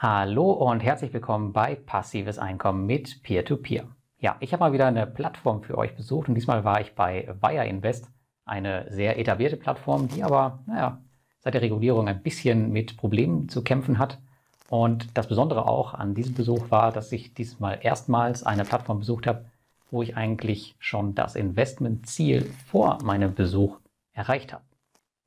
Hallo und herzlich willkommen bei Passives Einkommen mit Peer-to-Peer. Ja, ich habe mal wieder eine Plattform für euch besucht und diesmal war ich bei Viainvest, eine sehr etablierte Plattform, die aber, seit der Regulierung ein bisschen mit Problemen zu kämpfen hat. Und das Besondere auch an diesem Besuch war, dass ich diesmal erstmals eine Plattform besucht habe, wo ich eigentlich schon das Investmentziel vor meinem Besuch erreicht habe.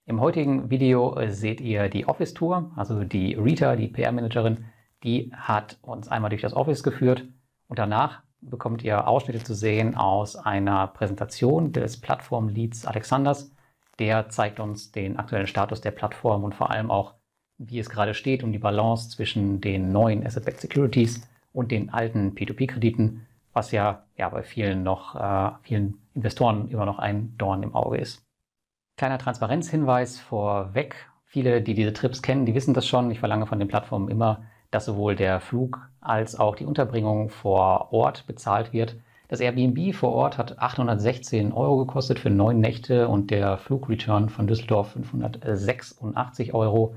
Im heutigen Video seht ihr die Office-Tour, also die Rita, die PR-Managerin, die hat uns einmal durch das Office geführt und danach bekommt ihr Ausschnitte zu sehen aus einer Präsentation des Plattform-Leads Alexanders. Der zeigt uns den aktuellen Status der Plattform und vor allem auch, wie es gerade steht, um die Balance zwischen den neuen Asset Backed Securities und den alten P2P Krediten, was ja bei vielen Investoren immer noch ein Dorn im Auge ist. Kleiner Transparenzhinweis vorweg. Viele, die diese Trips kennen, die wissen das schon. Ich verlange von den Plattformen immer, dass sowohl der Flug als auch die Unterbringung vor Ort bezahlt wird. Das Airbnb vor Ort hat 816 € gekostet für 9 Nächte und der Flugreturn von Düsseldorf 586 €.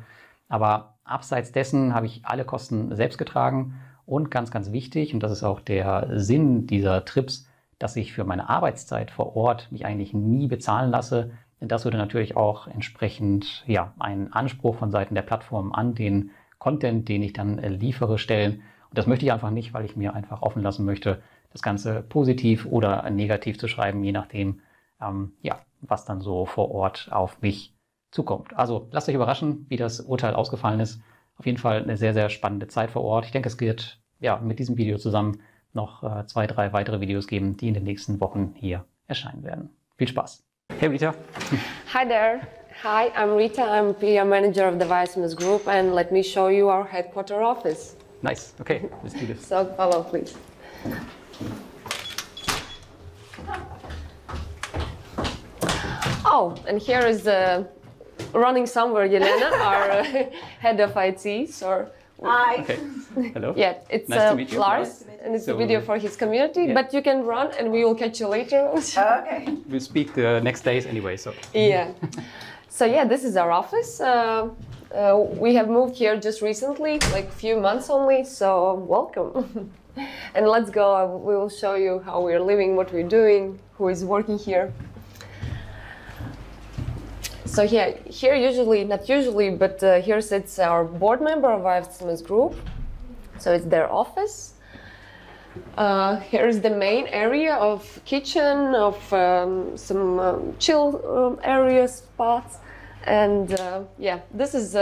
Aber abseits dessen habe ich alle Kosten selbst getragen und ganz, ganz wichtig, und das ist auch der Sinn dieser Trips, dass ich für meine Arbeitszeit vor Ort mich eigentlich nie bezahlen lasse. Denn das würde natürlich auch entsprechend einen Anspruch von Seiten der Plattform an den Content, den ich dann liefere, stellen. Und das möchte ich einfach nicht, weil ich mir einfach offen lassen möchte, das Ganze positiv oder negativ zu schreiben, je nachdem, was dann so vor Ort auf mich zukommt. Also lasst euch überraschen, wie das Urteil ausgefallen ist. Auf jeden Fall eine sehr, sehr spannende Zeit vor Ort. Ich denke, es wird mit diesem Video zusammen noch 2, 3 weitere Videos geben, die in den nächsten Wochen hier erscheinen werden. Viel Spaß! Hey Rita. Hi there. Hi, I'm Rita. I'm PR manager of the Viainvest Group, and let me show you our headquarter office. Nice. Okay, let's do this. So follow, please. Oh, and here is running somewhere, Yelena, our head of IT. Hi. Okay. Hello. Yeah, it's nice to meet you. Lars, and it's a video for his community. Yeah. But you can run, and we will catch you later. Okay. We'll speak the next days anyway. So. Yeah. So yeah, this is our office. We have moved here just recently, like a few months only. So welcome. And let's go. We will show you how we're living, what we're doing, who is working here. So yeah, here not usually, but here sits our board member of Viainvest Group. So it's their office. Here is the main area of kitchen, of some chill area spots, and this is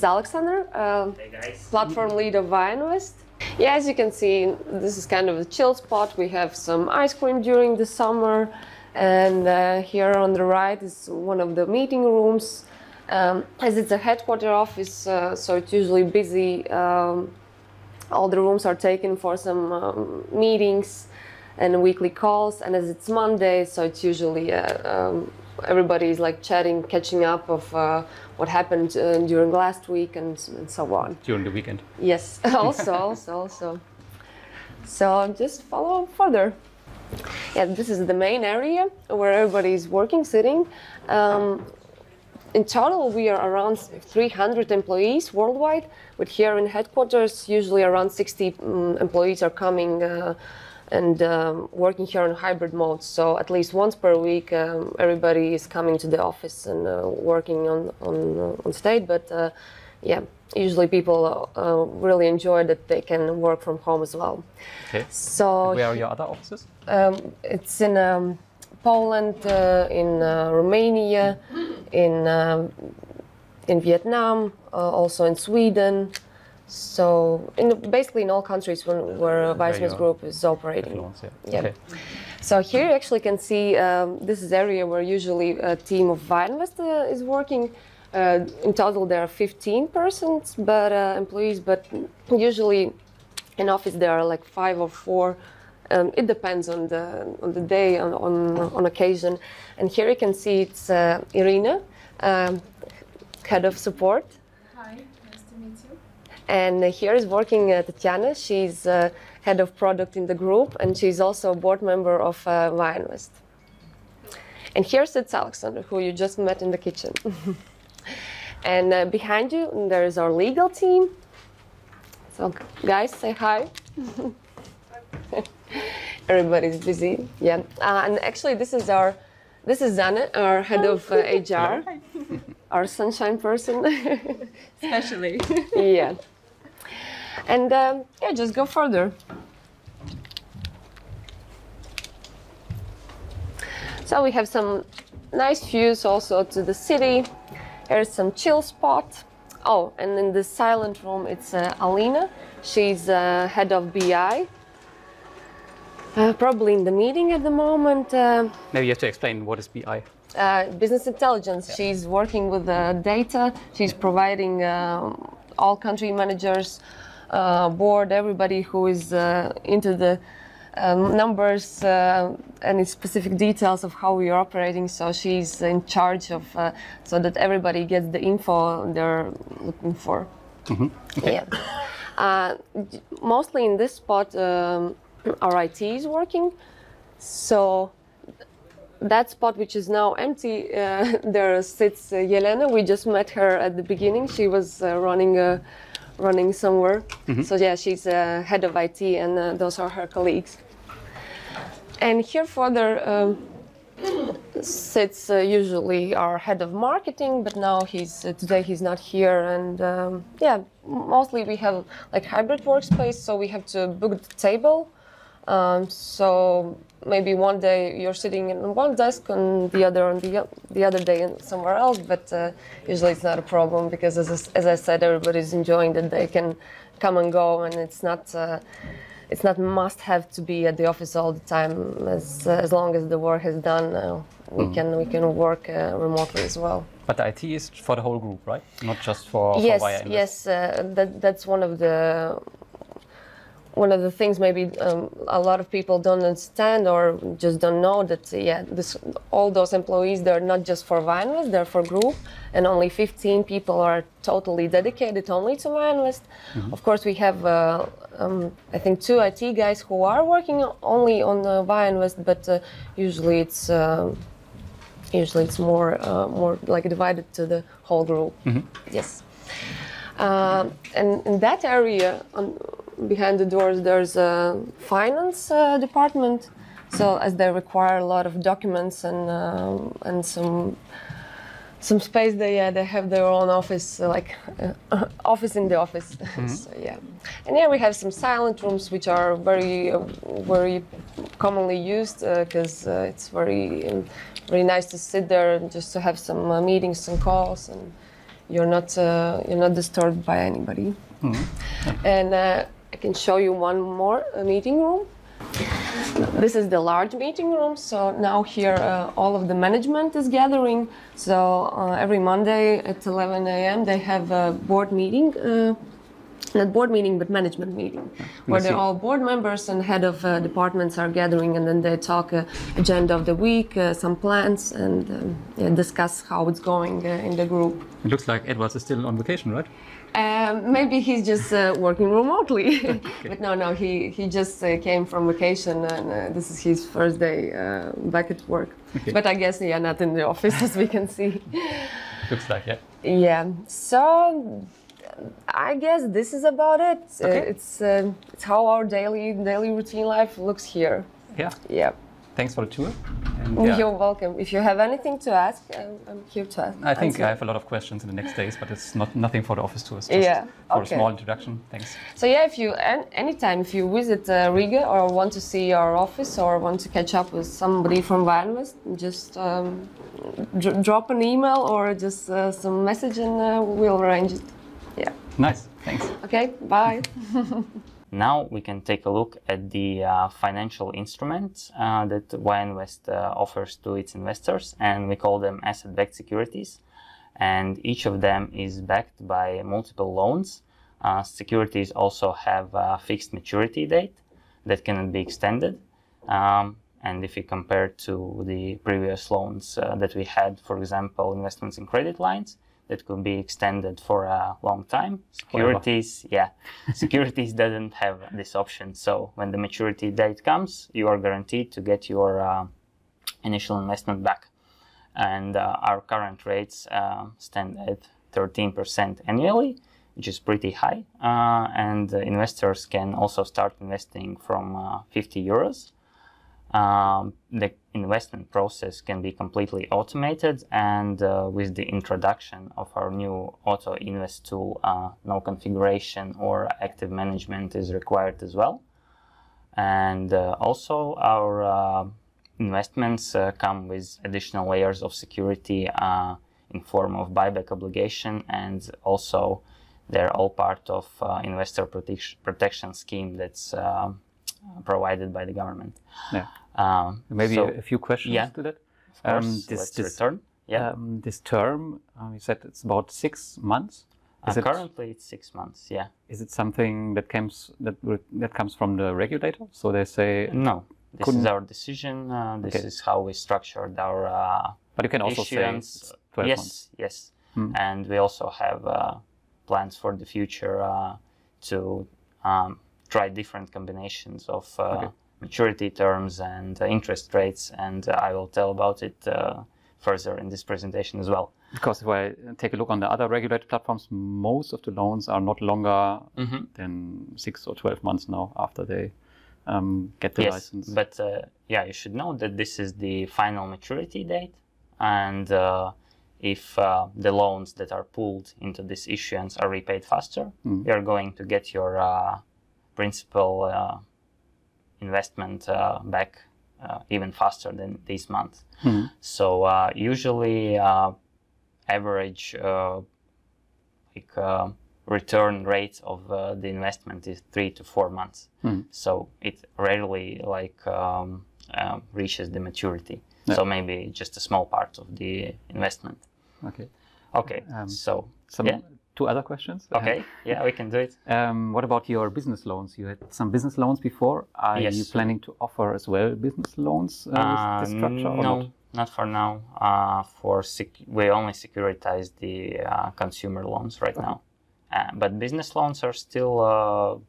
Alexander, Hey guys. platform lead of Viainvest. Yeah, as you can see, this is kind of a chill spot. We have some ice cream during the summer. And here on the right is one of the meeting rooms. As it's a headquarter office, so it's usually busy. All the rooms are taken for some meetings and weekly calls. And as it's Monday, so it's usually everybody is like chatting, catching up of what happened during last week and so on. During the weekend. Yes, also. So just follow further. Yeah, this is the main area where everybody is working, sitting. In total, we are around 300 employees worldwide, but here in headquarters, usually around 60 employees are coming and working here in hybrid mode. So at least once per week, everybody is coming to the office and working on state. But usually people really enjoy that they can work from home as well. Okay. So and where are your other offices? It's in Poland, in Romania, in Vietnam, also in Sweden. So basically in all countries where Viainvest Group is operating. Yeah. Okay. So here you actually can see this is area where usually a team of Viainvest is working. In total there are 15 persons, employees, but usually in office there are like 5 or 4. It depends on the day, on occasion. And here you can see it's Irina, head of support. Hi, nice to meet you. And here is working Tatiana. She's head of product in the group, and she's also a board member of Viainvest. And here sits Alexander, who you just met in the kitchen. And behind you, there is our legal team. So guys, say hi. Everybody's busy. Yeah, and actually, this is Zanne, our head of HR, our sunshine person. Especially. Yeah. And yeah, just go further. So we have some nice views also to the city. Here's some chill spot. Oh, and in the silent room, it's Alina. She's head of BI. Probably in the meeting at the moment. Maybe you have to explain what is BI. Business intelligence. Yeah. She's working with data. She's providing all country managers, board, everybody who is into the numbers, any specific details of how we are operating. So she's in charge of so that everybody gets the info they're looking for. Mm-hmm. Okay. Yeah. Mostly in this spot, our IT is working. So that spot, which is now empty, there sits Yelena. We just met her at the beginning. She was running somewhere. Mm-hmm. So yeah, she's head of IT, and those are her colleagues. And here further sits usually our head of marketing, but now today he's not here. And yeah, mostly we have like hybrid workspace, so we have to book the table. So maybe one day you're sitting in one desk and the other day somewhere else, but usually it's not a problem because as I said, everybody's enjoying that they can come and go, and it's not must have to be at the office all the time. As long as the work is done, we can work remotely as well. But the IT is for the whole group, right? Not just for Viainvest. Yes, that's one of the things maybe a lot of people don't understand or just don't know that all those employees, they're not just for Viainvest, they're for group, and only 15 people are totally dedicated only to Viainvest. Mm-hmm. Of course, we have I think 2 IT guys who are working only on Viainvest, but usually it's more like divided to the whole group. Mm-hmm. Yes. And in that area, behind the doors, there's a finance department. So as they require a lot of documents and some space, they have their own office, like office in the office. Mm-hmm. So, yeah. And here we have some silent rooms, which are very commonly used because it's very nice to sit there and just to have some meetings and calls, and you're not disturbed by anybody. Mm-hmm. And I can show you one more meeting room. This is the large meeting room. So now here all of the management is gathering. So every Monday at 11 a.m. they have a board meeting, not board meeting but management meeting, where they're all board members and head of departments are gathering, and then they talk agenda of the week, some plans, and discuss how it's going in the group. It looks like Edwards is still on vacation, right? Maybe he's just working remotely. Okay. But no, he just came from vacation, and this is his first day back at work. Okay. But I guess not in the office, as we can see. Looks like, yeah. Yeah. So I guess this is about it. Okay. It's how our daily routine life looks here. Yeah. Yeah. Thanks for the tour. And, You're welcome. If you have anything to ask, I'm here to ask. I think I have a lot of questions in the next days, but it's nothing for the office tours. Just for a small introduction. Thanks. So yeah, anytime if you visit Riga or want to see our office or want to catch up with somebody from Viainvest, just drop an email or just some message, and we'll arrange it. Yeah. Nice. Thanks. Okay. Bye. Now we can take a look at the financial instruments that Viainvest offers to its investors, and we call them Asset Backed Securities. And each of them is backed by multiple loans. Securities also have a fixed maturity date that cannot be extended. And if you compare to the previous loans that we had, for example, investments in credit lines, that could be extended for a long time. Securities doesn't have this option. So when the maturity date comes, you are guaranteed to get your initial investment back. And our current rates stand at 13% annually, which is pretty high. And investors can also start investing from 50 euros. The investment process can be completely automated, and with the introduction of our new Auto Invest tool, no configuration or active management is required as well. And also our investments come with additional layers of security in form of buyback obligation, and also they're all part of investor protection scheme that's provided by the government. Yeah. Maybe a few questions to that. Of course. Let's return. Yeah. This term, you said it's about 6 months. Currently, it's 6 months. Yeah. Is it something that comes from the regulator? So they say no. This is our decision. This is how we structured our. But you can also issuance. say 12 months. Yes. And we also have plans for the future to try different combinations of maturity terms and interest rates, and I will tell about it further in this presentation as well. Because if I take a look on the other regulated platforms, most of the loans are not longer than 6 or 12 months now after they get the license. But you should know that this is the final maturity date, and if the loans that are pooled into this issuance are repaid faster, you're going to get your principal investment back even faster than this month. So usually average return rate of the investment is 3 to 4 months. So it rarely reaches the maturity. Yeah. So maybe just a small part of the investment. Okay. So two other questions. Okay. Yeah, we can do it. What about your business loans? You had some business loans before. Are you planning to offer as well business loans with this structure? No, not for now. We only securitize the consumer loans right now. But business loans are still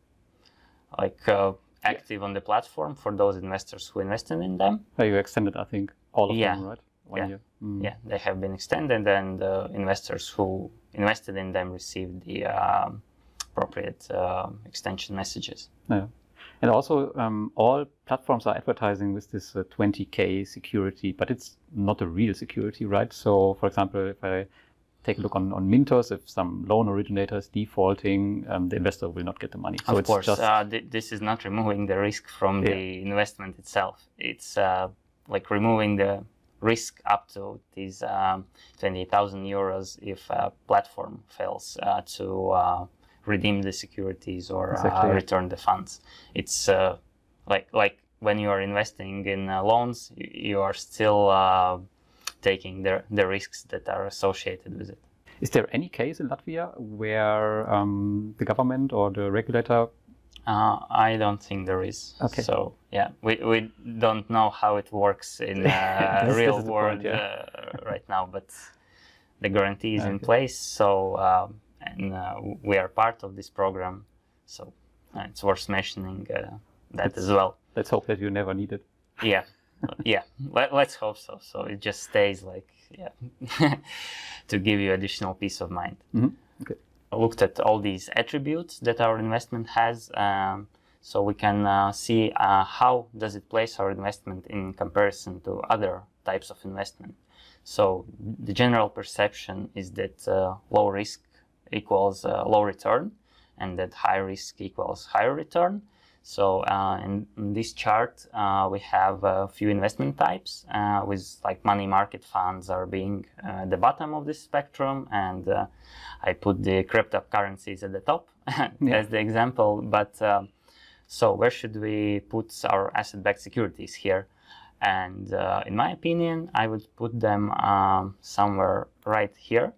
active on the platform for those investors who invested in them. You extended, I think, all of them, right? 1 year. Yeah, they have been extended, and investors who invested in them received the appropriate extension messages. Yeah. And also, all platforms are advertising with this 20K security, but it's not a real security, right? So, for example, if I take a look on Mintos, if some loan originator is defaulting, the investor will not get the money. So of course, this is not removing the risk from the investment itself. It's removing the risk up to these 20,000 euros if a platform fails to redeem the securities or return the funds. It's like when you are investing in loans, you are still taking the risks that are associated with it. Is there any case in Latvia where the government or the regulator? I don't think there is. Okay. So yeah, we don't know how it works in real world right now, but the guarantee is in place. So we are part of this program. So it's worth mentioning that as well. Let's hope that you never need it. Yeah. Let's hope so. So it just stays to give you additional peace of mind. Okay. I looked at all these attributes that our investment has, so we can see how does it place our investment in comparison to other types of investment. So the general perception is that low risk equals low return, and that high risk equals higher return. So in this chart, we have a few investment types with money market funds are being at the bottom of this spectrum, and I put the cryptocurrencies at the top as the example. But so where should we put our asset-backed securities here? And in my opinion, I would put them somewhere right here.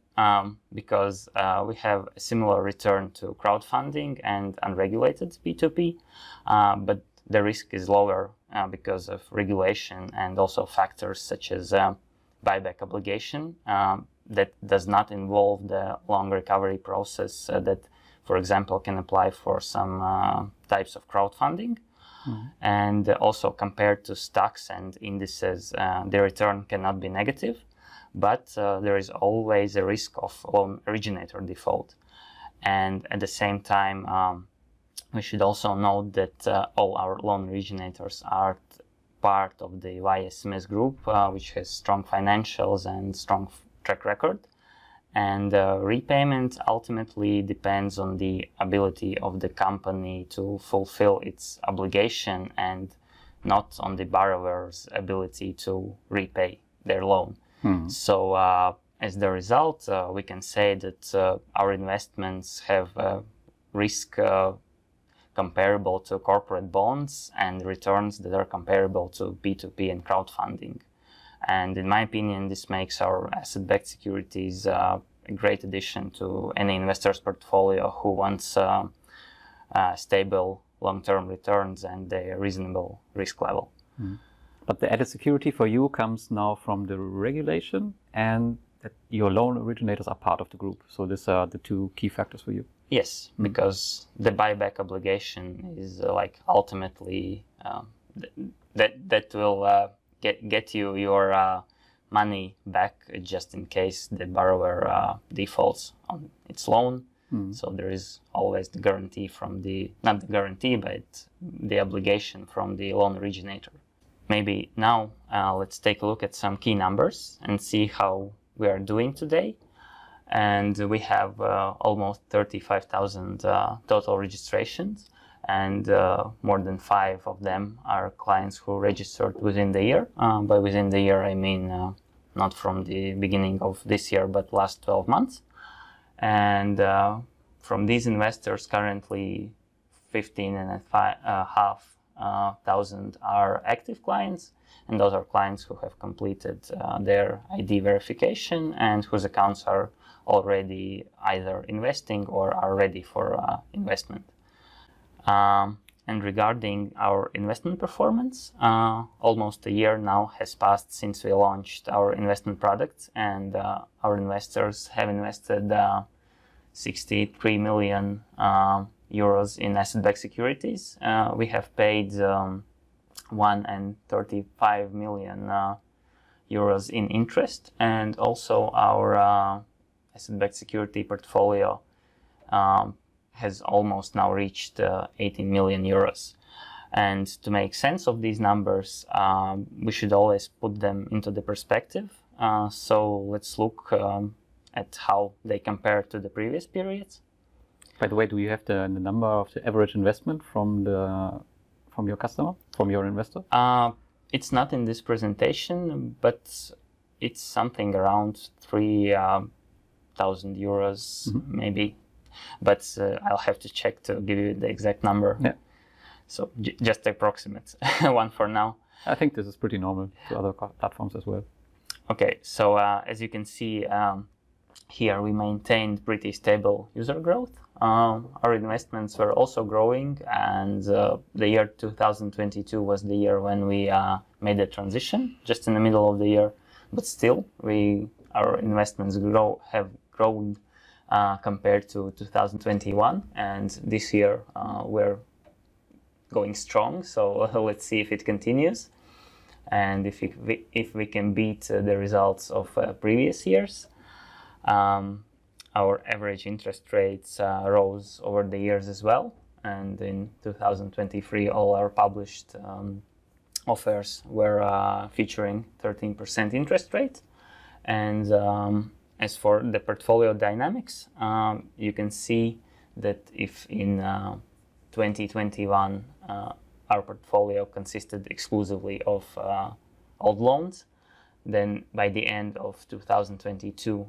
Because we have a similar return to crowdfunding and unregulated P2P, but the risk is lower because of regulation and also factors such as buyback obligation that does not involve the long recovery process that, for example, can apply for some types of crowdfunding. And also compared to stocks and indices, the return cannot be negative. But there is always a risk of loan originator default. And at the same time, we should also note that all our loan originators are part of the YSMS group, which has strong financials and strong track record. And repayment ultimately depends on the ability of the company to fulfill its obligation and not on the borrower's ability to repay their loan. So as the result, we can say that our investments have risk comparable to corporate bonds and returns that are comparable to P2P and crowdfunding. And in my opinion, this makes our asset-backed securities a great addition to any investor's portfolio who wants stable long-term returns and a reasonable risk level. But the added security for you comes now from the regulation and that your loan originators are part of the group. So these are the two key factors for you. Yes, because the buyback obligation is ultimately that will get you your money back just in case the borrower defaults on its loan. So there is always the guarantee from not the guarantee, but the obligation from the loan originator. Maybe now let's take a look at some key numbers and see how we are doing today. And we have almost 35,000 total registrations, and more than 5 of them are clients who registered within the year. By within the year, I mean not from the beginning of this year, but last 12 months. And from these investors, currently 15,500 are active clients, and those are clients who have completed their ID verification and whose accounts are already either investing or are ready for investment. And regarding our investment performance, almost a year now has passed since we launched our investment products, and our investors have invested 63 million euros in asset-backed securities. We have paid 135 million euros in interest, and also our asset-backed security portfolio has almost now reached 18 million euros. And to make sense of these numbers, we should always put them into the perspective. So let's look at how they compare to the previous periods. By the way, do you have the number of the average investment from your customer, from your investor? It's not in this presentation, but it's something around 3,000 euros, maybe. But I'll have to check to give you the exact number. Yeah. So just approximate one for now. I think this is pretty normal to other platforms as well. Okay, so as you can see here, we maintained pretty stable user growth. Our investments were also growing, and the year 2022 was the year when we made the transition, just in the middle of the year. But still, our investments have grown compared to 2021, and this year we're going strong. So let's see if it continues, and if we can beat the results of previous years. Our average interest rates rose over the years as well, and in 2023 all our published offers were featuring 13% interest rate. And as for the portfolio dynamics, you can see that if in 2021 our portfolio consisted exclusively of old loans, then by the end of 2022,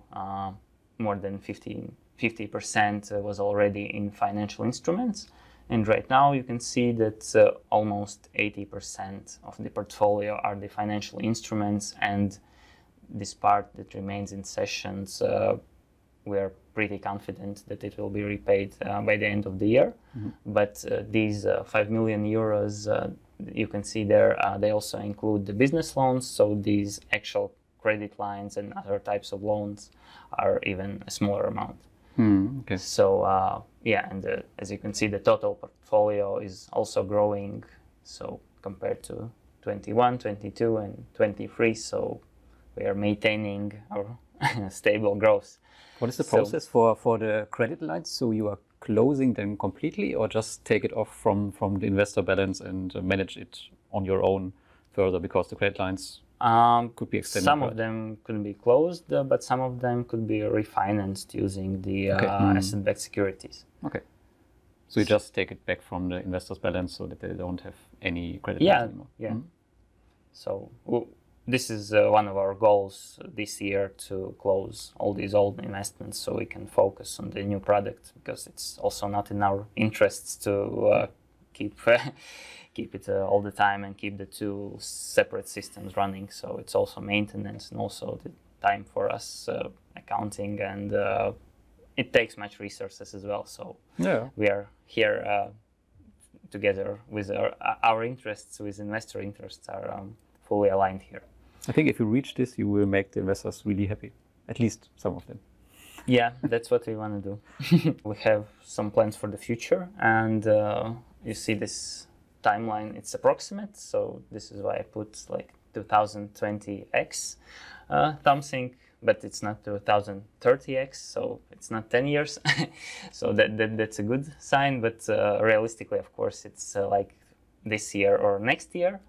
more than 50% was already in financial instruments. And right now you can see that almost 80% of the portfolio are the financial instruments, and this part that remains in sessions, we are pretty confident that it will be repaid by the end of the year. But these 5 million euros, you can see there, they also include the business loans. So these actual credit lines and other types of loans are even a smaller amount. Okay. So yeah, and as you can see, the total portfolio is also growing. So compared to 21, 22, and 23, so we are maintaining our stable growth. What is the So- process for the credit lines? So you are closing them completely, or just take it off from the investor balance and manage it on your own further, because the credit lines could be extended. Some right? of them could be closed, but some of them could be refinanced using the asset backed securities. Okay. So you just take it back from the investor's balance so that they don't have any credit lines anymore. Yeah. Mhm. So this is one of our goals this year, to close all these old investments so we can focus on the new product, because it's also not in our interests to keep keep it all the time and keep the two separate systems running. So it's also maintenance and also the time for us accounting, and it takes much resources as well. So Yeah. we are here together with our interests, with investor interests, are fully aligned here. I think if you reach this, you will make the investors really happy. At least some of them. Yeah, that's what we want to do. We have some plans for the future, and you see this timeline, it's approximate, so this is why I put like 2020x something, but it's not 2030x, so it's not 10 years. So that's a good sign, but realistically, of course, it's like this year or next year.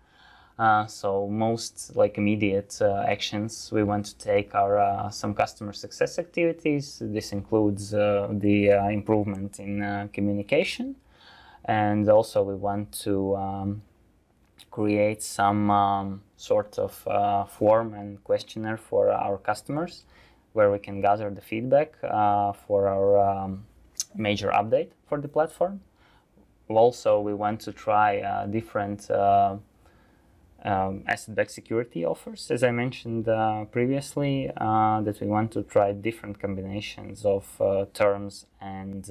So most like immediate actions we want to take are some customer success activities. This includes the improvement in communication, and also we want to create some sort of form and questionnaire for our customers, where we can gather the feedback for our major update for the platform. Also, we want to try different asset-backed security offers, as I mentioned previously, that we want to try different combinations of terms and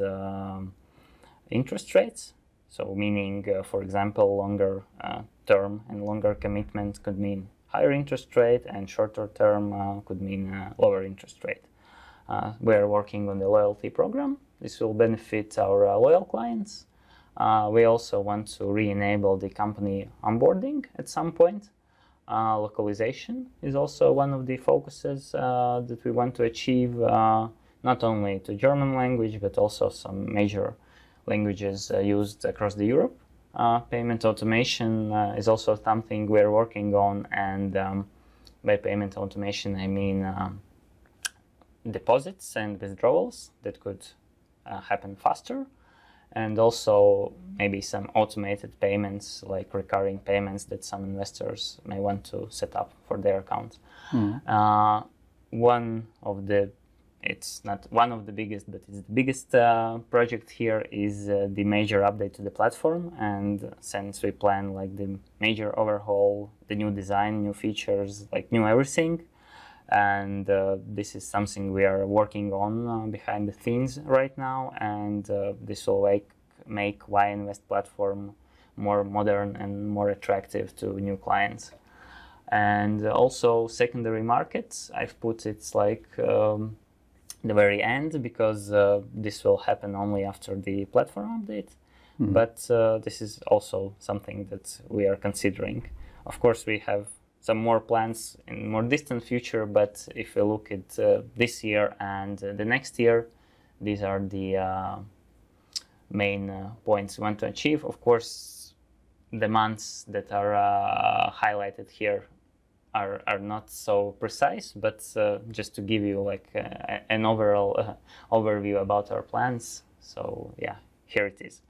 interest rates. So meaning, for example, longer term and longer commitment could mean higher interest rate, and shorter term could mean lower interest rate. We are working on the loyalty program. This will benefit our loyal clients. We also want to re-enable the company onboarding at some point. Localization is also one of the focuses that we want to achieve, not only to German language, but also some major languages used across the Europe. Payment automation is also something we're working on, and by payment automation I mean deposits and withdrawals that could happen faster, and also maybe some automated payments, like recurring payments that some investors may want to set up for their account. One of the, it's not one of the biggest, but it's the biggest project here is the major update to the platform. And since we plan like the major overhaul, the new design, new features, like new everything, and this is something we are working on behind the scenes right now, and this will make Viainvest platform more modern and more attractive to new clients. And also secondary markets, I've put it's like the very end, because this will happen only after the platform update. But this is also something that we are considering. Of course, we have some more plans in more distant future, but if we look at this year and the next year, these are the main points we want to achieve. Of course, the months that are highlighted here are not so precise, but just to give you like an overall overview about our plans. So yeah, here it is.